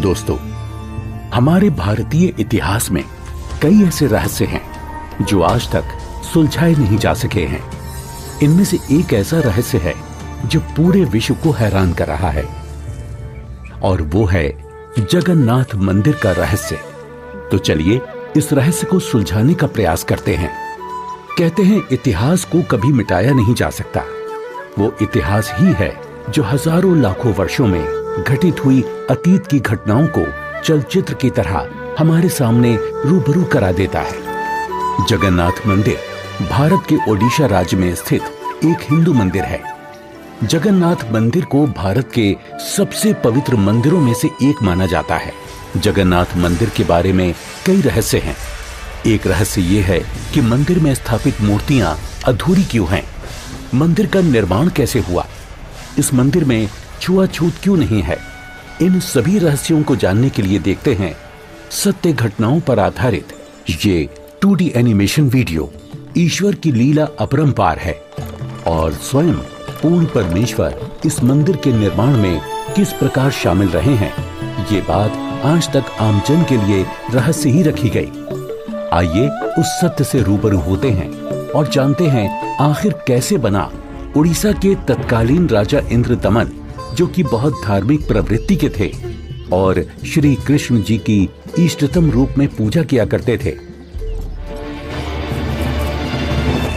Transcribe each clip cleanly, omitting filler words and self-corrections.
दोस्तों, हमारे भारतीय इतिहास में कई ऐसे रहस्य हैं जो आज तक सुलझाए नहीं जा सके हैं। इनमें से एक ऐसा रहस्य है जो पूरे विश्व को हैरान कर रहा है, और वो है जगन्नाथ मंदिर का रहस्य। तो चलिए इस रहस्य को सुलझाने का प्रयास करते हैं। कहते हैं इतिहास को कभी मिटाया नहीं जा सकता। वो इतिहास ही है जो हजारों लाखों वर्षों में घटित हुई अतीत की घटनाओं को चलचित्र की तरह हमारे सामने रूबरू करा देता है। जगन्नाथ मंदिर भारत के ओडिशा राज्य में स्थित एक हिंदू मंदिर है। जगन्नाथ मंदिर को भारत के सबसे पवित्र मंदिरों में से एक माना जाता है। जगन्नाथ मंदिर के बारे में कई रहस्य हैं। एक रहस्य ये है कि मंदिर में स्थापित मूर्तियां अधूरी क्यों हैं? मंदिर का निर्माण कैसे हुआ? इस मंदिर में छुआछूत क्यों नहीं है? इन सभी रहस्यों को जानने के लिए देखते हैं सत्य घटनाओं पर आधारित ये 2D एनिमेशन वीडियो। ईश्वर की लीला अपरंपार है और स्वयं पूर्ण परमेश्वर इस मंदिर के निर्माण में किस प्रकार शामिल रहे हैं, ये बात आज तक आमजन के लिए रहस्य ही रखी गई। आइए उस सत्य से रूबरू होते हैं और जानते हैं आखिर कैसे बना उड़ीसा के तत्कालीन राजा इंद्रदमन, जो कि बहुत धार्मिक प्रवृत्ति के थे और श्री कृष्ण जी की इष्टतम रूप में पूजा किया करते थे।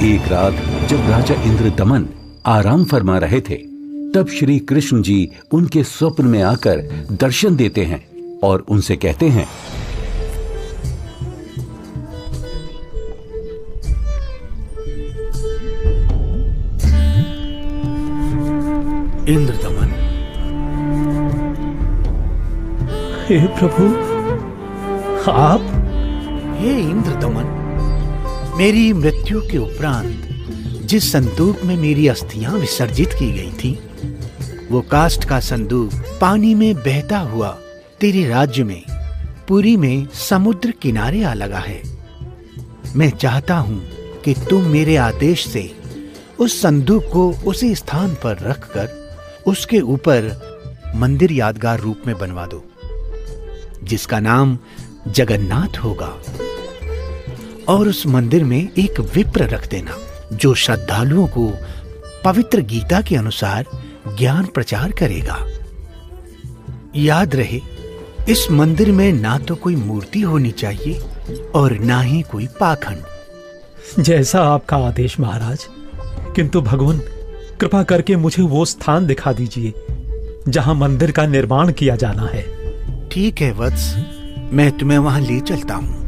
एक रात जब राजा इंद्रदमन आराम फरमा रहे थे, तब श्री कृष्ण जी उनके स्वप्न में आकर दर्शन देते हैं और उनसे कहते हैं, इंद्रदमन। हे प्रभु, आप? हे इंद्रदमन, मेरी मृत्यु के उपरांत जिस संदूक में मेरी अस्थियां विसर्जित की गई थी, वो काष्ठ का संदूक पानी में बहता हुआ तेरे राज्य में पुरी में समुद्र किनारे आ लगा है। मैं चाहता हूं कि तुम मेरे आदेश से उस संदूक को उसी स्थान पर रखकर उसके ऊपर मंदिर यादगार रूप में बनवा दो, जिसका नाम जगन्नाथ होगा। और उस मंदिर में एक विप्र रख देना जो श्रद्धालुओं को पवित्र गीता के अनुसार ज्ञान प्रचार करेगा। याद रहे, इस मंदिर में ना तो कोई मूर्ति होनी चाहिए और ना ही कोई पाखंड। जैसा आपका आदेश महाराज। किंतु भगवान, कृपा करके मुझे वो स्थान दिखा दीजिए जहां मंदिर का निर्माण किया जाना है। ठीक है वत्स, मैं तुम्हें वहां ले चलता हूं।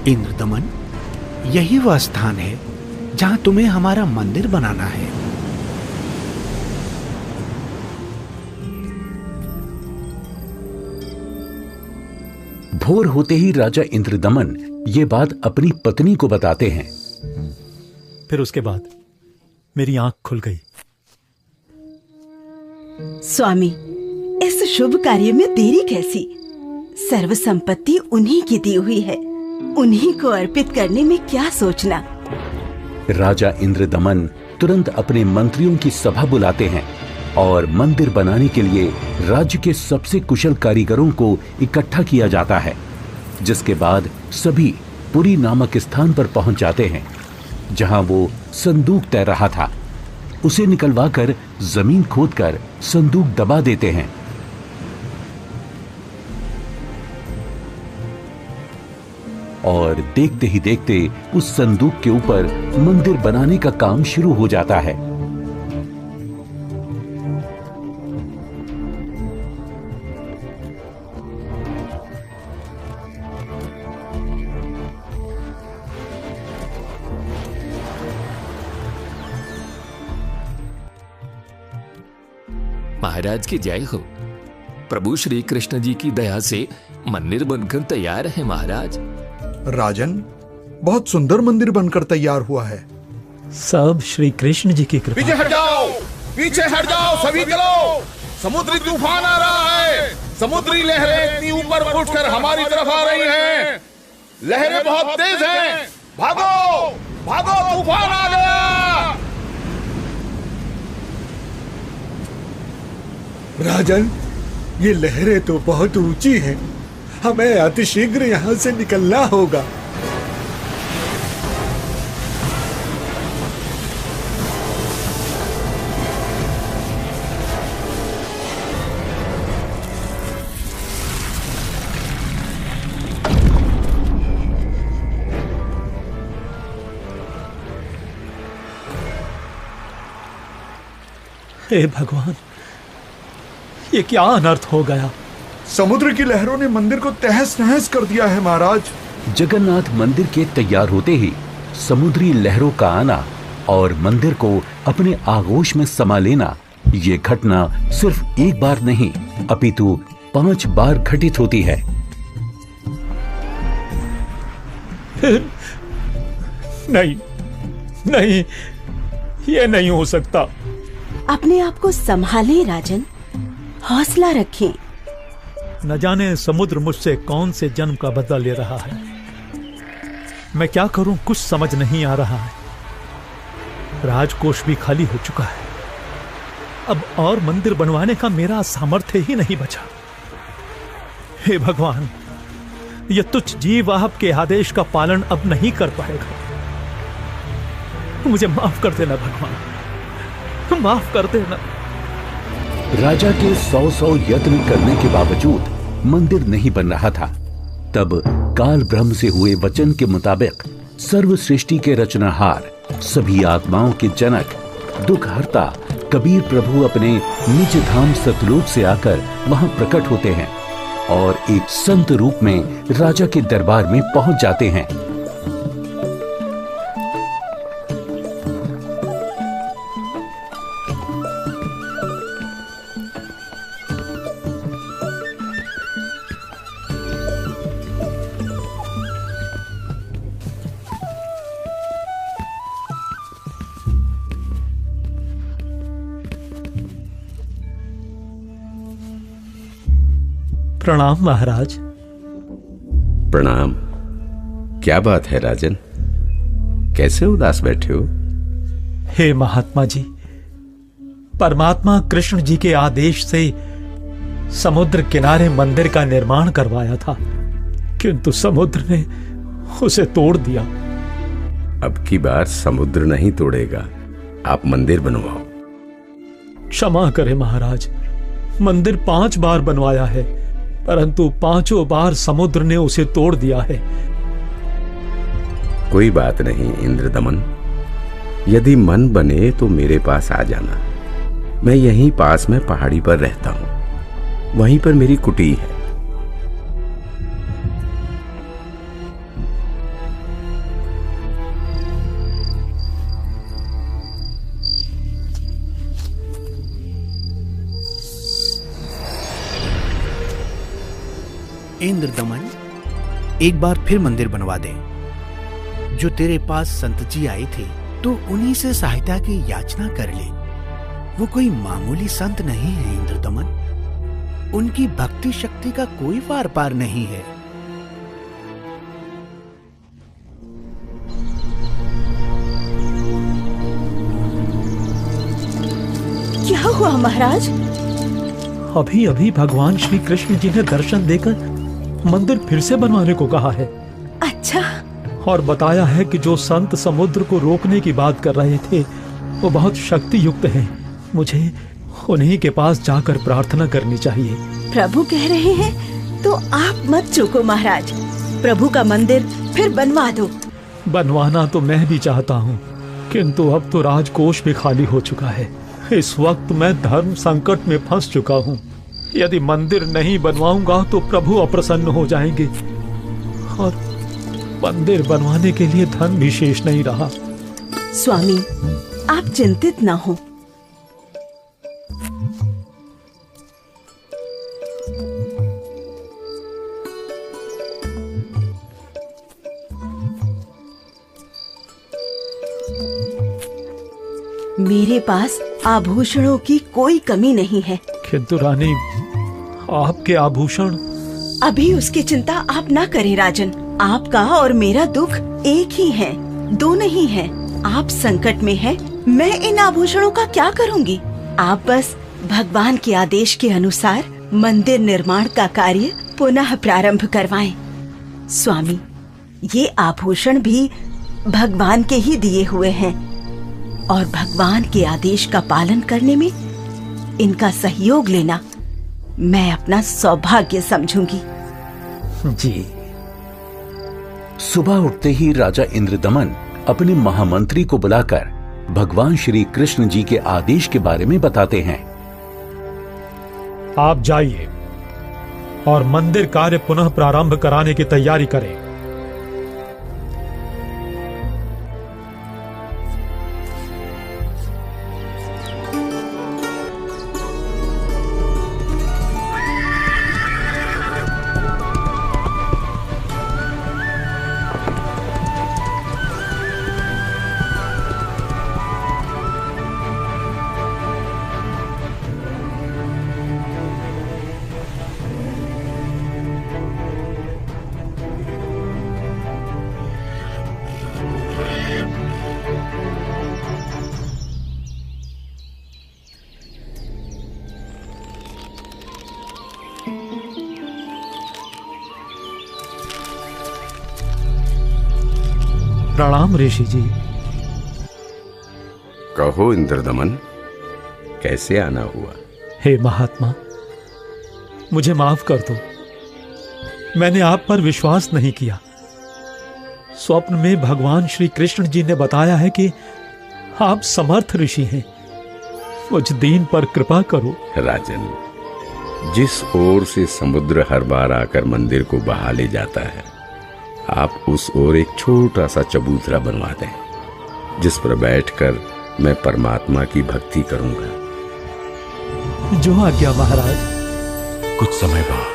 इंद्रदमन, यही वह स्थान है जहां तुम्हें हमारा मंदिर बनाना है। भोर होते ही राजा इंद्रदमन ये बात अपनी पत्नी को बताते हैं। फिर उसके बाद मेरी आंख खुल गई। स्वामी, इस शुभ कार्य में देरी कैसी? सर्व संपत्ति उन्हीं की दी हुई है, उन्हीं को अर्पित करने में क्या सोचना। राजा इंद्रदमन तुरंत अपने मंत्रियों की सभा बुलाते हैं और मंदिर बनाने के लिए राज्य के सबसे कुशल कारीगरों को इकट्ठा किया जाता है। जिसके बाद सभी पुरी नामक स्थान पर पहुंच जाते हैं जहां वो संदूक तैर रहा था। उसे निकलवाकर जमीन खोदकर संदूक दबा देते हैं। और देखते ही देखते उस संदूक के ऊपर मंदिर बनाने का काम शुरू हो जाता है। महाराज की जय हो। प्रभु श्री कृष्ण जी की दया से मंदिर बनकर तैयार है महाराज। राजन, बहुत सुंदर मंदिर बनकर तैयार हुआ है। सब श्री कृष्ण जी की कृपा। पीछे हट जाओ, पीछे हट जाओ, सभी चलो, समुद्री तूफान आ रहा है। समुद्री लहरें इतनी ऊपर उठकर हमारी तरफ आ रही हैं। लहरें बहुत तेज हैं। भागो भागो, तूफान आ गया। राजन, ये लहरें तो बहुत ऊंची हैं। हमें अतिशीघ्र यहाँ से निकलना होगा। हे भगवान, ये क्या अनर्थ हो गया। समुद्र की लहरों ने मंदिर को तहस नहस कर दिया है महाराज। जगन्नाथ मंदिर के तैयार होते ही समुद्री लहरों का आना और मंदिर को अपने आगोश में समा लेना, ये घटना सिर्फ एक बार नहीं अपितु 5 बार घटित होती है। नहीं नहीं, ये नहीं हो सकता। अपने आप को संभालें राजन, हौसला रखें। न जाने समुद्र मुझसे कौन से जन्म का बदला ले रहा है। मैं क्या करूं, कुछ समझ नहीं आ रहा है। राजकोष भी खाली हो चुका है। अब और मंदिर बनवाने का मेरा सामर्थ्य ही नहीं बचा। हे भगवान, यह तुच्छ जीव आपके आदेश का पालन अब नहीं कर पाएगा। मुझे माफ कर देना भगवान, माफ कर देना। राजा के 100 यत्न करने के बावजूद मंदिर नहीं बन रहा था। तब काल ब्रह्म से हुए वचन के मुताबिक सर्व सृष्टि के रचनाहार, सभी आत्माओं के जनक, दुख हरता कबीर प्रभु अपने निज धाम सतलोक से आकर वहां प्रकट होते हैं और एक संत रूप में राजा के दरबार में पहुंच जाते हैं। प्रणाम महाराज। प्रणाम। क्या बात है राजन, कैसे उदास बैठे हो? हे महात्मा जी, परमात्मा कृष्ण जी के आदेश से समुद्र किनारे मंदिर का निर्माण करवाया था, किंतु समुद्र ने उसे तोड़ दिया। अब की बार समुद्र नहीं तोड़ेगा, आप मंदिर बनवाओ। क्षमा करें महाराज, मंदिर 5 बार बनवाया है, परंतु 5 बार समुद्र ने उसे तोड़ दिया है। कोई बात नहीं इंद्रदमन, यदि मन बने तो मेरे पास आ जाना। मैं यहीं पास में पहाड़ी पर रहता हूं, वहीं पर मेरी कुटी है। इंद्रदमन, एक बार फिर मंदिर बनवा दे। जो तेरे पास संत जी आए थे तो उन्हीं से सहायता की याचना कर ले। वो कोई मामूली संत नहीं है इंद्रदमन, उनकी भक्ति शक्ति का कोई पार पार नहीं है। क्या हुआ महाराज? अभी अभी भगवान श्री कृष्ण जी ने दर्शन देकर मंदिर फिर से बनवाने को कहा है। अच्छा। और बताया है कि जो संत समुद्र को रोकने की बात कर रहे थे वो बहुत शक्ति युक्त हैं। मुझे उन्हीं के पास जाकर प्रार्थना करनी चाहिए। प्रभु कह रहे हैं तो आप मत चूको महाराज, प्रभु का मंदिर फिर बनवा दो। बनवाना तो मैं भी चाहता हूँ, किंतु अब तो राजकोष भी खाली हो चुका है। इस वक्त मैं धर्म संकट में फंस चुका हूँ। यदि मंदिर नहीं बनवाऊंगा तो प्रभु अप्रसन्न हो जाएंगे और मंदिर बनवाने के लिए धन भी शेष नहीं रहा। स्वामी, आप चिंतित ना हो। मेरे पास आभूषणों की कोई कमी नहीं है। किंतु रानी, आपके आभूषण। अभी उसकी चिंता आप ना करें राजन। आपका और मेरा दुख एक ही है, दो नहीं है। आप संकट में हैं, मैं इन आभूषणों का क्या करूंगी? आप बस भगवान के आदेश के अनुसार मंदिर निर्माण का कार्य पुनः प्रारंभ करवाएं। स्वामी, ये आभूषण भी भगवान के ही दिए हुए हैं और भगवान के आदेश का पालन करने में इनका सहयोग लेना मैं अपना सौभाग्य समझूंगी। जी। सुबह उठते ही राजा इंद्रदमन अपने महामंत्री को बुलाकर भगवान श्री कृष्ण जी के आदेश के बारे में बताते हैं। आप जाइए और मंदिर कार्य पुनः प्रारंभ कराने की तैयारी करें। प्रणाम ऋषि जी। कहो इंद्रदमन, कैसे आना हुआ? हे महात्मा, मुझे माफ कर दो। मैंने आप पर विश्वास नहीं किया। स्वप्न में भगवान श्री कृष्ण जी ने बताया है कि आप समर्थ ऋषि हैं। मुझ दीन पर कृपा करो। राजन, जिस ओर से समुद्र हर बार आकर मंदिर को बहा ले जाता है, आप उस ओर एक छोटा सा चबूतरा बनवा दें, जिस पर बैठकर मैं परमात्मा की भक्ति करूंगा। जो आज्ञा महाराज। कुछ समय बाद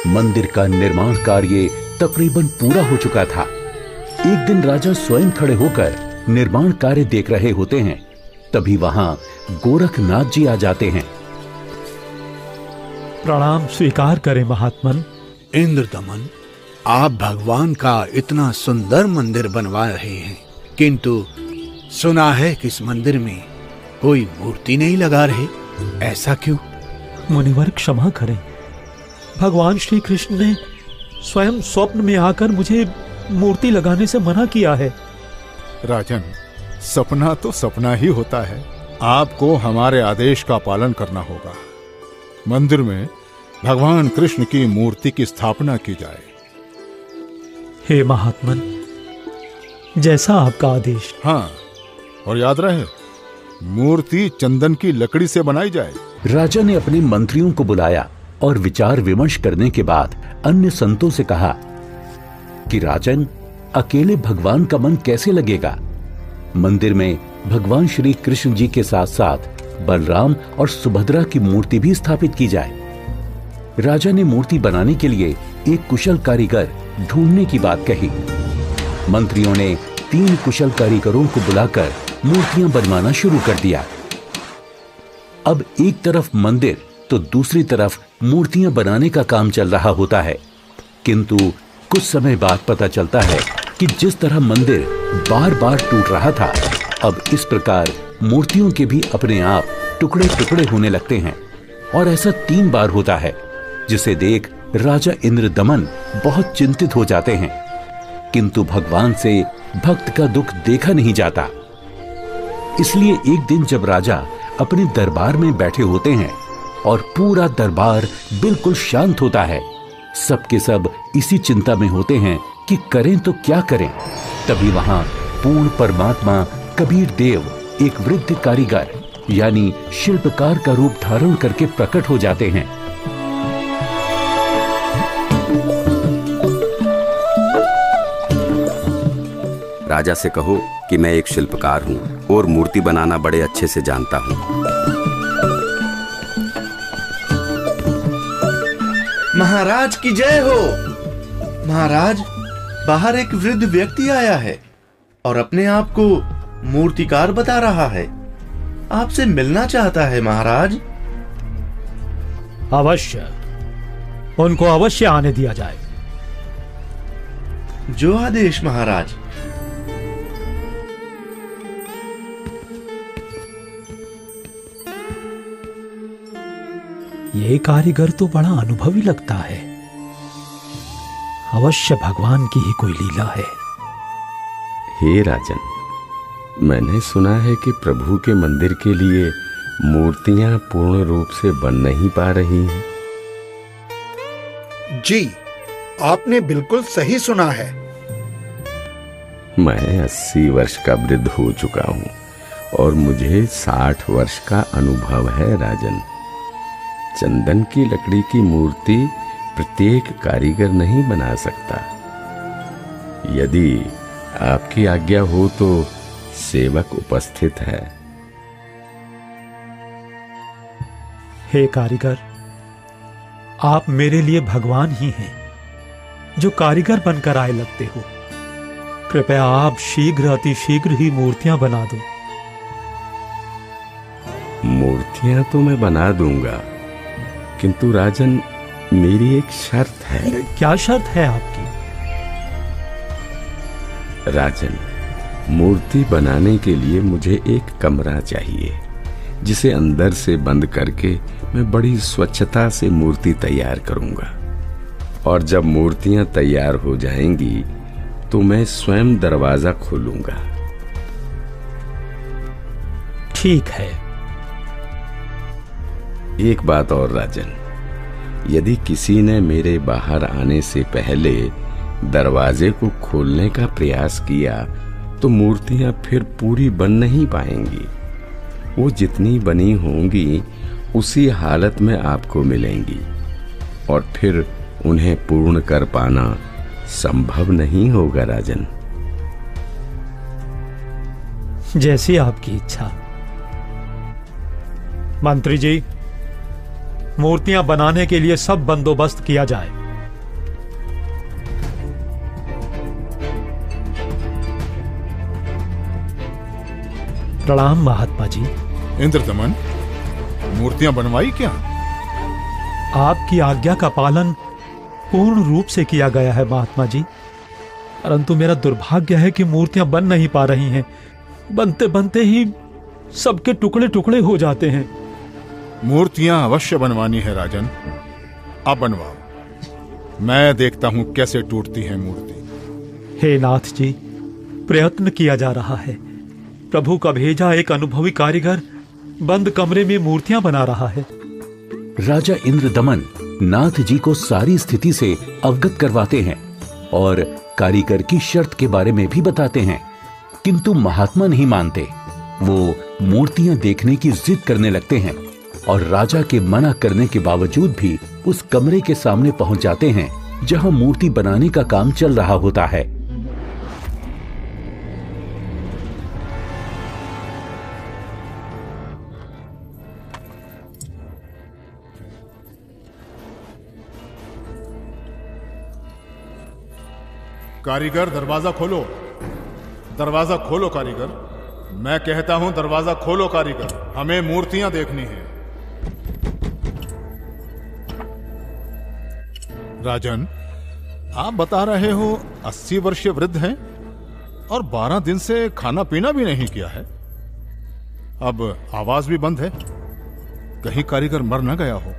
मंदिर का निर्माण कार्य तकरीबन पूरा हो चुका था। एक दिन राजा स्वयं खड़े होकर निर्माण कार्य देख रहे होते हैं। तभी वहां गोरखनाथ जी आ जाते हैं। प्रणाम स्वीकार करें महात्मन। इंद्रदमन, आप भगवान का इतना सुंदर मंदिर बनवा रहे हैं, किंतु सुना है कि इस मंदिर में कोई मूर्ति नहीं लगा रहे। ऐसा क्यों? मुनिवर क्षमा करें। भगवान श्री कृष्ण ने स्वयं स्वप्न में आकर मुझे मूर्ति लगाने से मना किया है। राजन, सपना तो सपना ही होता है। आपको हमारे आदेश का पालन करना होगा। मंदिर में भगवान कृष्ण की मूर्ति की स्थापना की जाए। हे महात्मन, जैसा आपका आदेश। हाँ, और याद रहे, मूर्ति चंदन की लकड़ी से बनाई जाए। राजा ने अपने मंत्रियों को बुलाया और विचार विमर्श करने के बाद अन्य संतों से कहा कि राजन, अकेले भगवान का मन कैसे लगेगा? मंदिर में भगवान श्री कृष्ण जी के साथ साथ बलराम और सुभद्रा की मूर्ति भी स्थापित की जाए। राजा ने मूर्ति बनाने के लिए एक कुशल कारीगर ढूंढने की बात कही। मंत्रियों ने 3 कुशल कारीगरों को बुलाकर मूर्तियां बनवाना शुरू कर दिया। अब एक तरफ मंदिर तो दूसरी तरफ मूर्तियां बनाने का काम चल रहा होता है, किंतु कुछ समय बाद पता चलता है कि जिस तरह मंदिर बार बार टूट रहा था, अब इस प्रकार मूर्तियों के भी अपने आप टुकड़े टुकड़े होने लगते हैं। और ऐसा 3 बार होता है, जिसे देख राजा इंद्रदमन बहुत चिंतित हो जाते हैं। किंतु भगवान से भक्त का दुख देखा नहीं जाता। इसलिए एक दिन जब राजा अपने दरबार में बैठे होते हैं और पूरा दरबार बिल्कुल शांत होता है, सबके सब इसी चिंता में होते हैं कि करें तो क्या करें। तभी वहां पूर्ण परमात्मा कबीर देव एक वृद्ध कारीगर यानी शिल्पकार का रूप धारण करके प्रकट हो जाते हैं। राजा से कहो कि मैं एक शिल्पकार हूँ और मूर्ति बनाना बड़े अच्छे से जानता हूँ। महाराज की जय हो। महाराज, बाहर एक वृद्ध व्यक्ति आया है और अपने आप को मूर्तिकार बता रहा है। आपसे मिलना चाहता है महाराज। अवश्य, उनको अवश्य आने दिया जाए। जो आदेश महाराज। ये कारीगर तो बड़ा अनुभवी लगता है। अवश्य भगवान की ही कोई लीला है। हे राजन, मैंने सुना है कि प्रभु के मंदिर के लिए मूर्तियां पूर्ण रूप से बन नहीं पा रही हैं। जी, आपने बिल्कुल सही सुना है। मैं 80 वर्ष का वृद्ध हो चुका हूं और मुझे 60 वर्ष का अनुभव है राजन। चंदन की लकड़ी की मूर्ति प्रत्येक कारीगर नहीं बना सकता। यदि आपकी आज्ञा हो तो सेवक उपस्थित है। हे कारीगर, आप मेरे लिए भगवान ही हैं, जो कारीगर बनकर आए लगते हो। कृपया आप शीघ्र, अति शीघ्र ही मूर्तियां बना दो। मूर्तियां तो मैं बना दूंगा, किंतु राजन, मेरी एक शर्त है। क्या शर्त है आपकी? राजन, मूर्ति बनाने के लिए मुझे एक कमरा चाहिए, जिसे अंदर से बंद करके मैं बड़ी स्वच्छता से मूर्ति तैयार करूंगा। और जब मूर्तियां तैयार हो जाएंगी तो मैं स्वयं दरवाजा खोलूंगा। ठीक है। एक बात और राजन, यदि किसी ने मेरे बाहर आने से पहले दरवाजे को खोलने का प्रयास किया तो मूर्तियां फिर पूरी बन नहीं पाएंगी। वो जितनी बनी होंगी उसी हालत में आपको मिलेंगी और फिर उन्हें पूर्ण कर पाना संभव नहीं होगा राजन। जैसी आपकी इच्छा। मंत्री जी, मूर्तियां बनाने के लिए सब बंदोबस्त किया जाए। प्रणाम महात्मा जी। इंद्रदमन, मूर्तियां बनवाई क्या? आपकी आज्ञा का पालन पूर्ण रूप से किया गया है महात्मा जी, परंतु मेरा दुर्भाग्य है कि मूर्तियां बन नहीं पा रही हैं। बनते बनते ही सबके टुकड़े टुकड़े हो जाते हैं। मूर्तियां अवश्य बनवानी है राजन, अब बनवाओ। मैं देखता हूं कैसे टूटती है मूर्ति। हे नाथ जी, प्रयत्न किया जा रहा है। प्रभु का भेजा एक अनुभवी कारीगर बंद कमरे में मूर्तियां बना रहा है। राजा इंद्रदमन नाथ जी को सारी स्थिति से अवगत करवाते हैं और कारीगर की शर्त के बारे में भी बताते हैं, किंतु महात्मा नहीं मानते। वो मूर्तियां देखने की जिद करने लगते हैं और राजा के मना करने के बावजूद भी उस कमरे के सामने पहुंच जाते हैं जहां मूर्ति बनाने का काम चल रहा होता है। कारीगर, दरवाजा खोलो। दरवाजा खोलो कारीगर। मैं कहता हूं दरवाजा खोलो कारीगर, हमें मूर्तियां देखनी है। राजन, आप बता रहे हो 80 वर्षीय वृद्ध हैं और 12 दिन से खाना पीना भी नहीं किया है। अब आवाज भी बंद है, कहीं कारीगर मर न गया हो।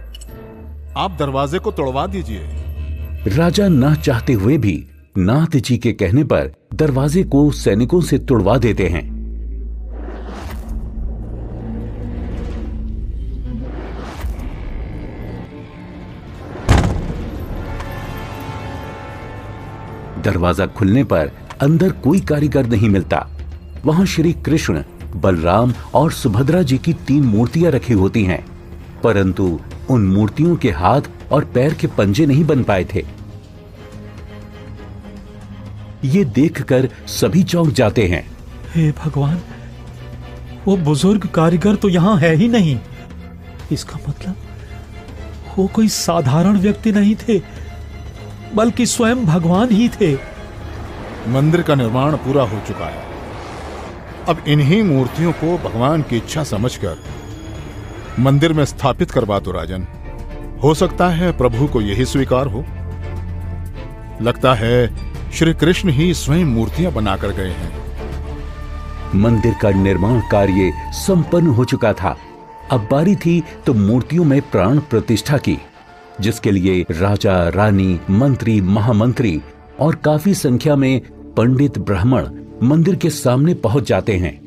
आप दरवाजे को तोड़वा दीजिए। राजा न चाहते हुए भी नाथ जी के कहने पर दरवाजे को सैनिकों से तुड़वा देते हैं। दरवाजा खुलने पर अंदर कोई कारीगर नहीं मिलता। वहां श्री कृष्ण, बलराम और सुभद्रा जी की 3 मूर्तियां रखी होती हैं, परंतु उन मूर्तियों के हाथ और पैर के पंजे नहीं बन पाए थे। ये देखकर सभी चौंक जाते हैं। हे भगवान, वो बुजुर्ग कारीगर तो यहां है ही नहीं। इसका मतलब वो कोई साधारण व्यक्ति नहीं थे, बल्कि स्वयं भगवान ही थे। मंदिर का निर्माण पूरा हो चुका है। अब इन्हीं मूर्तियों को भगवान की इच्छा समझकर मंदिर में स्थापित करवा दो राजन। हो सकता है प्रभु को यही स्वीकार हो। लगता है श्री कृष्ण ही स्वयं मूर्तियां बनाकर गए हैं। मंदिर का निर्माण कार्य संपन्न हो चुका था। अब बारी थी तो मूर्तियों में प्राण प्रतिष्ठा की, जिसके लिए राजा, रानी, मंत्री, महामंत्री और काफी संख्या में पंडित ब्राह्मण मंदिर के सामने पहुंच जाते हैं।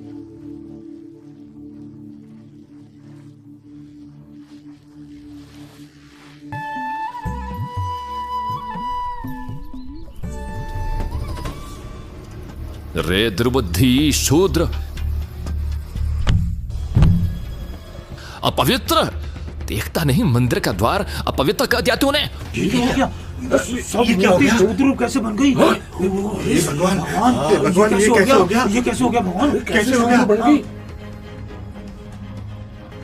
रे दुर्बुद्धि शूद्र, अपवित्र! देखता नहीं मंदिर का द्वार अपवित्र कर दिया तूने। ये क्या हो गया? शूद्र कैसे बन गई? भगवान ये कैसे हो गया? ये कैसे हो गया भगवान? कैसे हो गया?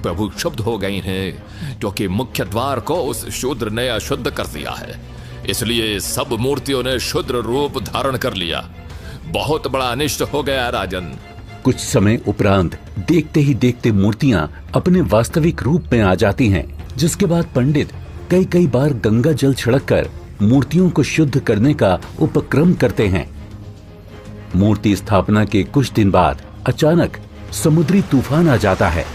प्रभु क्षुब्ध हो गई हैं क्योंकि मुख्य द्वार को उस शूद्र ने अशुद्ध कर दिया है, इसलिए सब मूर्तियों ने शूद्र रूप धारण कर लिया। बहुत बड़ा अनिष्ट हो गया राजन। कुछ समय उपरांत देखते ही देखते मूर्तियां अपने वास्तविक रूप में आ जाती हैं, जिसके बाद पंडित कई बार गंगा जल छिड़ककर मूर्तियों को शुद्ध करने का उपक्रम करते हैं। मूर्ति स्थापना के कुछ दिन बाद अचानक समुद्री तूफान आ जाता है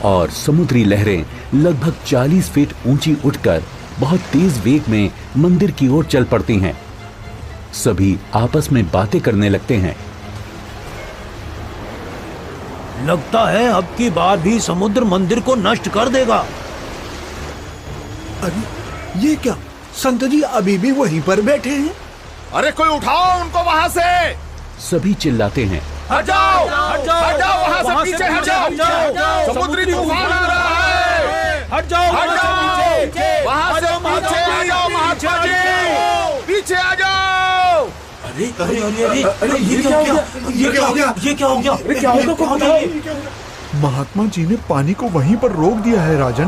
और समुद्री लहरें लगभग 40 फीट ऊंची उठकर बहुत तेज वेग में मंदिर की ओर चल पड़ती हैं। सभी आपस में बातें करने लगते हैं। लगता है अब की बार भी समुद्र मंदिर को नष्ट कर देगा। अरे ये क्या, संत जी अभी भी वहीं पर बैठे हैं? अरे कोई उठाओ उनको वहां से। सभी चिल्लाते हैं, हट जाओ, हट जाओ, हट जाओ, वहां से पीछे हट जाओ, समुद्री तूफान आ रहा है। हट जाओ, हट जाओ, वहां से पीछे आ जाओ, महात्मा जी, पीछे आ जाओ। अरे अरे अरे अरे ये क्या हो गया? ये क्या हो गया? ये क्या हो गया? अरे क्या होगा? कौन है? महात्मा जी ने पानी को वहीं पर रोक दिया है राजन।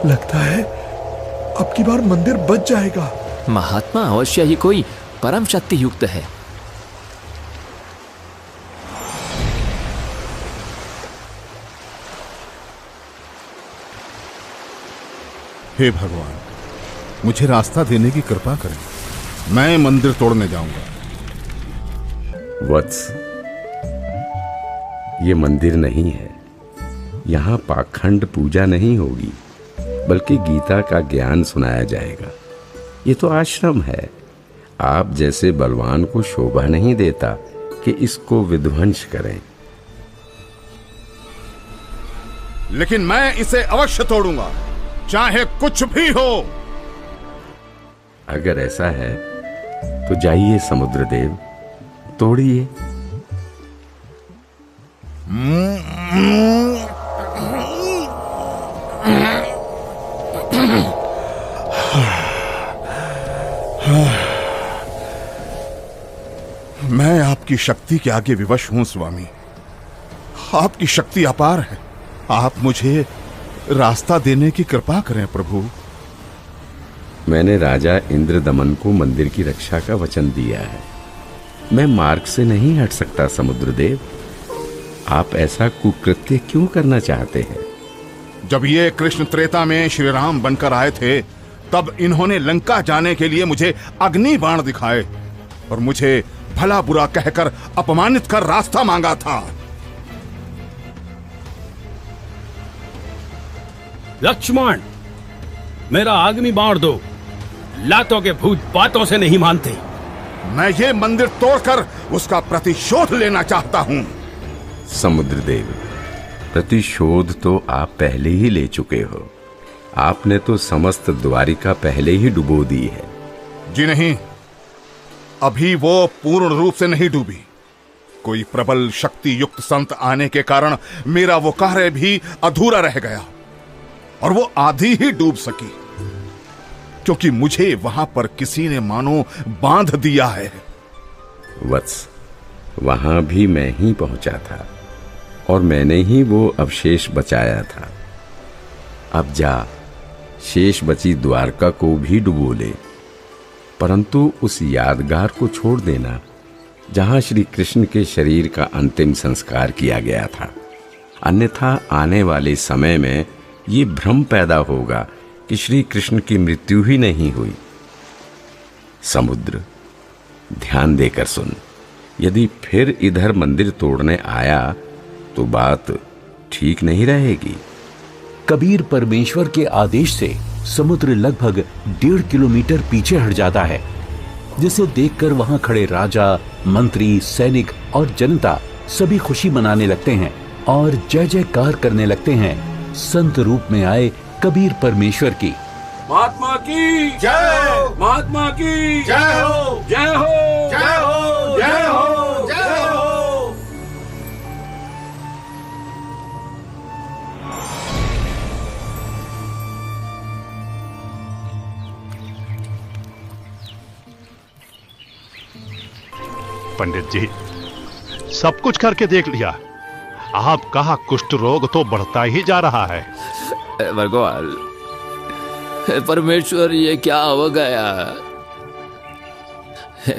लगता है अब की बार मंदिर बच जाएगा। महात्मा अवश्य ही कोई परम शक्ति युक्त है। हे भगवान, मुझे रास्ता देने की कृपा करें। मैं मंदिर तोड़ने जाऊंगा। वत्स, ये मंदिर नहीं है। यहाँ पाखंड पूजा नहीं होगी, बल्कि गीता का ज्ञान सुनाया जाएगा। ये तो आश्रम है। आप जैसे बलवान को शोभा नहीं देता कि इसको विध्वंस करें। लेकिन मैं इसे अवश्य तोड़ूंगा, चाहे कुछ भी हो। अगर ऐसा है तो जाइए समुद्रदेव, तोड़िए। मैं आपकी शक्ति के आगे विवश हूं स्वामी। आपकी शक्ति अपार है। आप मुझे रास्ता देने की कृपा करें प्रभु। मैंने राजा इंद्रदमन को मंदिर की रक्षा का वचन दिया है। मैं मार्ग से नहीं हट सकता समुद्रदेव। आप ऐसा कुकृत्य क्यों करना चाहते हैं? जब ये कृष्ण त्रेता में श्री राम बनकर आए थे, तब इन्होंने लंका जाने के लिए मुझे अग्नि बाण दिखाए और मुझे भला बुरा कहकर अपमानित कर रास्ता मांगा था। लक्ष्मण, मेरा अग्नि बाण दो। लातों के भूत बातों से नहीं मानते। मैं ये मंदिर तोड़कर उसका प्रतिशोध लेना चाहता हूं। समुद्रदेव, प्रतिशोध तो आप पहले ही ले चुके हो। आपने तो समस्त द्वारिका पहले ही डुबो दी है। जी नहीं, अभी वो पूर्ण रूप से नहीं डूबी। कोई प्रबल शक्ति युक्त संत आने के कारण मेरा वो कार्य भी अधूरा रह गया और वो आधी ही डूब सकी, क्योंकि मुझे वहां पर किसी ने मानो बांध दिया है। वत्स, वहां भी मैं ही पहुंचा था और मैंने ही वो अवशेष बचाया था। अब जा, शेष बची द्वारका को भी डुबो ले, परंतु उस यादगार को छोड़ देना जहां श्री कृष्ण के शरीर का अंतिम संस्कार किया गया था। अन्यथा आने वाले समय में ये भ्रम पैदा होगा कि श्री कृष्ण की मृत्यु ही नहीं हुई। समुद्र, ध्यान देकर सुन। यदि फिर इधर मंदिर तोड़ने आया तो बात ठीक नहीं रहेगी। कबीर परमेश्वर के आदेश से समुद्र लगभग 1.5 किलोमीटर पीछे हट जाता है, जिसे देखकर वहां खड़े राजा, मंत्री, सैनिक और जनता सभी खुशी मनाने लगते हैं और जय जयकार करने लगते हैं संत रूप में आए कबीर परमेश्वर की। महात्मा की जय, महात्मा की जय हो, जय हो, जय हो, जय हो, जय हो। पंडित जी, सब कुछ करके देख लिया। आपका कुष्ठ रोग तो बढ़ता ही जा रहा है। भगवान, परमेश्वर, ये क्या हो गया? हे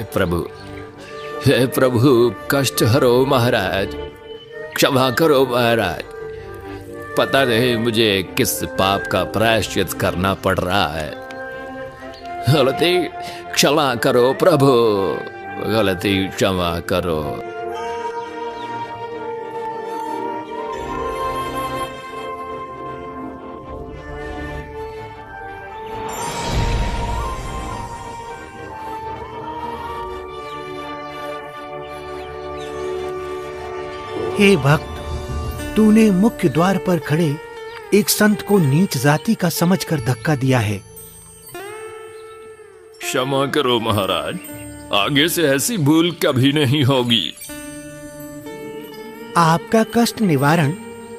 प्रभु, कष्ट हरो महाराज, क्षमा करो महाराज। पता नहीं मुझे किस पाप का प्रायश्चित करना पड़ रहा है। गलती क्षमा करो प्रभु, गलती क्षमा करो। हे भक्त, तूने मुख्य द्वार पर खड़े एक संत को नीच जाति का समझकर धक्का दिया है। क्षमा करो महाराज, आगे से ऐसी भूल कभी नहीं होगी। आपका कष्ट निवारण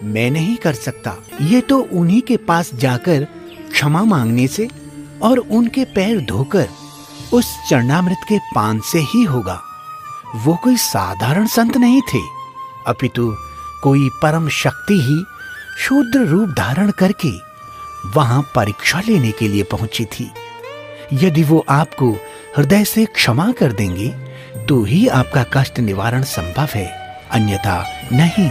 मैं नहीं कर सकता। ये तो उन्हीं के पास जाकर क्षमा मांगने से और उनके पैर धोकर उस चरणामृत के पान से ही होगा। वो कोई साधारण संत नहीं थे, अपितु कोई परम शक्ति ही शूद्र रूप धारण करके वहां परीक्षा लेने के लिए पहुंची थी। यदि वो आपको हृदय से क्षमा कर देंगे तो ही आपका कष्ट निवारण संभव है, अन्यथा नहीं।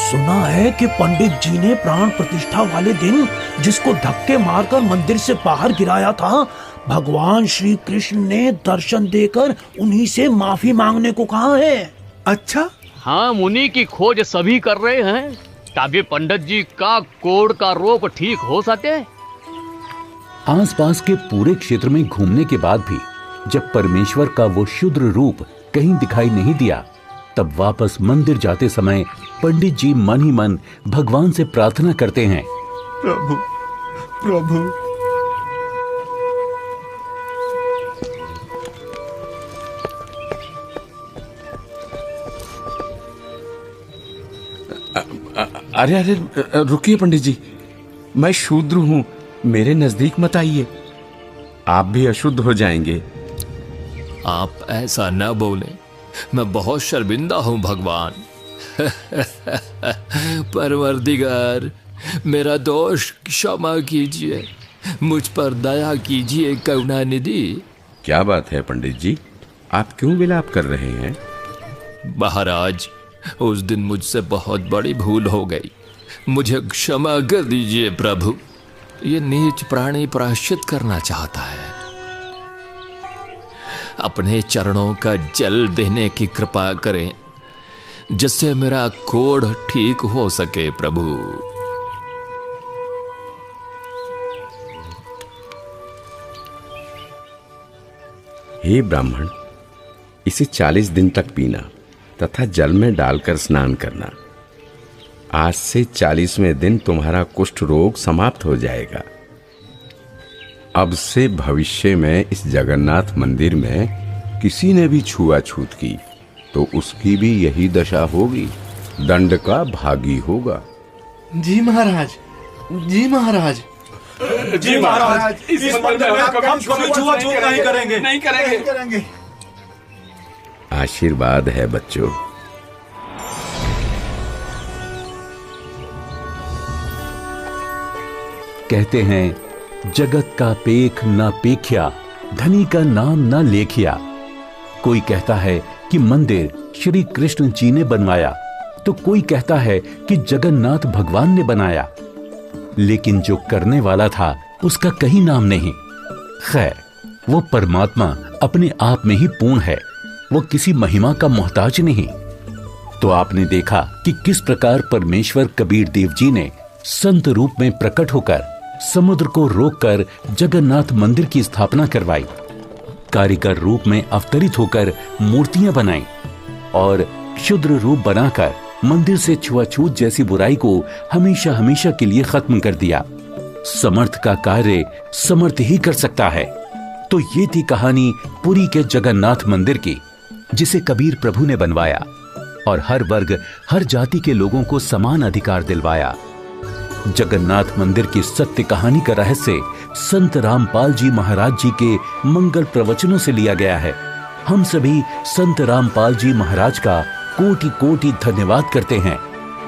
सुना है कि पंडित जी ने प्राण प्रतिष्ठा वाले दिन जिसको धक्के मारकर मंदिर से बाहर गिराया था, भगवान श्री कृष्ण ने दर्शन देकर उन्हीं से माफी मांगने को कहा है। अच्छा? हाँ, मुनि की खोज सभी कर रहे हैं ताकि पंडित जी का कोढ़ का रोग ठीक हो सके। आसपास के पूरे क्षेत्र में घूमने के बाद भी जब परमेश्वर का वो शूद्र रूप कहीं दिखाई नहीं दिया, तब वापस मंदिर जाते समय पंडित जी मन ही मन भगवान से प्रार्थना करते हैं, प्रभु, प्रभु, अरे रुकिए पंडित जी, मैं शूद्र हूं, मेरे नजदीक मत आइए, आप भी अशुद्ध हो जाएंगे। आप ऐसा न बोले, मैं बहुत शर्मिंदा हूं भगवान। परवरदिगार, मेरा दोष क्षमा कीजिए, मुझ पर दया कीजिए करुणानिधि। क्या बात है पंडित जी, आप क्यों विलाप कर रहे हैं? महाराज, उस दिन मुझसे बहुत बड़ी भूल हो गई, मुझे क्षमा कर दीजिए प्रभु। ये नीच प्राणी प्रायश्चित करना चाहता है, अपने चरणों का जल देने की कृपा करें जिससे मेरा कोढ़ ठीक हो सके प्रभु। हे ब्राह्मण, इसे 40 दिन तक पीना तथा जल में डालकर स्नान करना। आज से 40वें दिन तुम्हारा कुष्ठ रोग समाप्त हो जाएगा। अब से भविष्य में इस जगन्नाथ मंदिर में किसी ने भी छुआछूत की तो उसकी भी यही दशा होगी, दंड का भागी होगा। जी महाराज, जी महाराज, जी महाराज, इस मंदिर में कभी छुआछूत नहीं करेंगे, नहीं करेंगे। आशीर्वाद है बच्चों। कहते हैं जगत का पेख ना पेख्या, धनी का नाम ना लेखिया। कोई कहता है कि मंदिर श्री कृष्ण जी ने बनवाया, तो कोई कहता है कि जगन्नाथ भगवान ने बनाया, लेकिन जो करने वाला था उसका कहीं नाम नहीं। खैर, वो परमात्मा अपने आप में ही पूर्ण है, वो किसी महिमा का मोहताज नहीं। तो आपने देखा कि किस प्रकार परमेश्वर कबीर देव जी ने संत रूप में प्रकट होकर समुद्र को रोककर जगन्नाथ मंदिर की स्थापना करवाई, कारीगर रूप में अवतरित होकर मूर्तियां बनाई और क्षुद्र रूप बनाकर मंदिर से छुआछूत जैसी बुराई को हमेशा हमेशा के लिए खत्म कर दिया। समर्थ का कार्य समर्थ ही कर सकता है। तो ये थी कहानी पुरी के जगन्नाथ मंदिर की, जिसे कबीर प्रभु ने बनवाया और हर वर्ग हर जाति के लोगों को समान अधिकार दिलवाया। जगन्नाथ मंदिर की सत्य कहानी का रहस्य संत रामपाल जी महाराज जी के मंगल प्रवचनों से लिया गया है। हम सभी संत रामपाल जी महाराज का कोटि कोटि धन्यवाद करते हैं,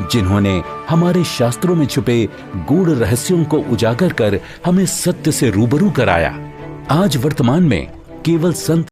जिन्होंने हमारे शास्त्रों में छुपे गूढ़ रहस्यों को उजागर कर हमें सत्य से रूबरू कराया। आज वर्तमान में केवल संत